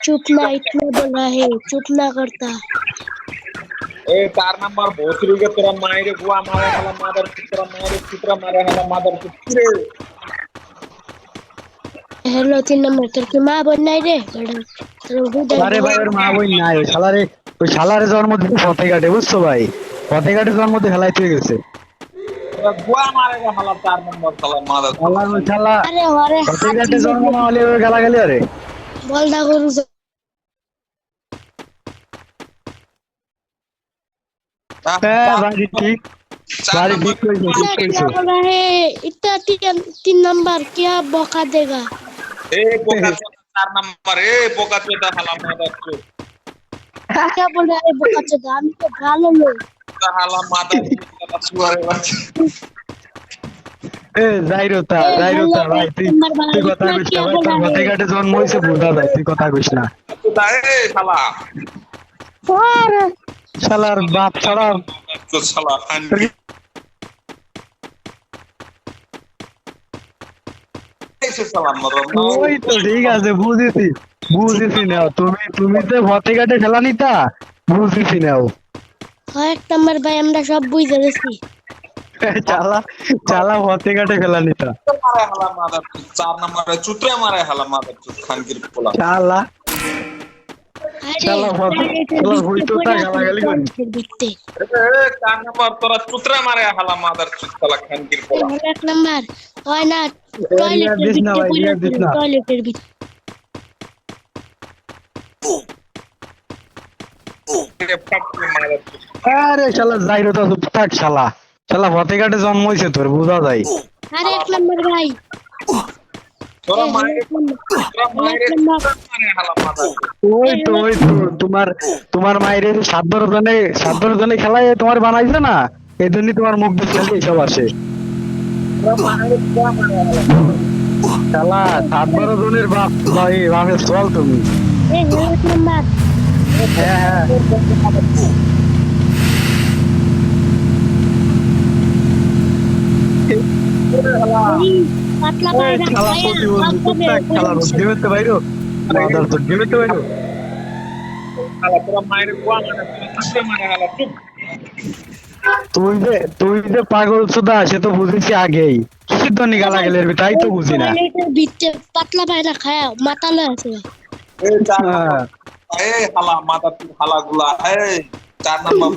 चुप ना, इतना बोला है, चुप ना करता। ए 4 नंबर भोसड़ी के तेरा मायरे गुआ मारे हला मादर तेरा मायरे चित्रा मारे हला मादर चित्रे। हेलो 3 नंबर তোর কি মা বোন নাই রে বড় তোর হুদাই আরে ভাই ওর মা বোন নাই, ওই শালারে জন্ম দিতে পথে ঘাটে, বুঝছো ভাই? পথে ঘাটে জন্ম দিয়ে হেলাই তুই গেছে। गुआ मारे हला 4 नंबर हला मादर। শালা শালা আরে ওরে পথে হাত ঘাটে জন্ম না হলে ওই গালাগালি আরে। বলদা গরু হ্যাঁ বাড়ি ঠিক, বাড়ি ঠিক কইছো, ঠিক क्या কইছো। बोला है इतना 3 नंबर क्या बौका देगा ए बोका 4 नंबर ए बोका चोदा हला मादर चोद क्या बोल रहा है बौका चोदा আমি তো ভালো লোক हला मादर चोद सुआरे बाচ্চা। এ যাইরোতা ভাই, তুই তুই কথা কইস না ভাই, তোর পথে ঘাটে জন্ম হইছে বুঝা যায়, তুই কথা কইস না। चोदा ए हला और শালার বাপ ছাড়া तो साला खान ऐसे साला मरो ওই তো ঠিক আছে, বুঝেছি নাও, তুমি তো পথে ঘাটে খেলা নিতা, বুঝেছি নাও। এক নাম্বার ভাই আমরা সব বুঝে গেছি চালা চালা পথে ঘাটে খেলা নিতা। मारे हला मादर 4 नंबर चुत्रे मारे हला मादर खान गिर पोला চালা আরে শালা হইতো তা গালাগালি করি। দেখতে ए 4 नंबर तोरा चुत्रे मारे हला मादर साला खान गिर पोला এক নাম্বার হয় না রিয়ার দিস না ভাই, রিয়ার দিস না। টয়লেটের ভিতরে मारे আরে শালা যাইরোতা চুপ থাক শালা, শালা পথে ঘাটে জন্ম হইছে তোর, বুঝা যায়। আরে এক নাম্বার ভাই तोरा मारे हला मादर ওই তো তোমার মায়ের এই সাত বড় জনে খেলায় তোমার বানাইছে না, এই জন্যই তোমার মুখ দিয়ে খালি সব আসে। শালা 7-12 জনের বাপ ভাই, বাপের চল তুমি। এক নাম্বার হ্যাঁ হ্যাঁ পাতলা ওই পায়রা শালা প্রতিবন্ধী কুত্তা, শালা গেমে তো বাইরো, মাদার তো গেমে তো বাইরো। हला तोरा मारे गुआ मारे चुत्रे मारे हला चुप তুই যে পাগল সুদা, সে তো বুঝেছি আগেই, কি তো নিগালা গেলে তাই তো বুঝি না। টয়লেটের ভিতরে পাতলা পায়রা খায়া মাতালে আছে ए 4 হ্যাঁ। नंबर ए हला मादर हला गुला ए 4 नंबर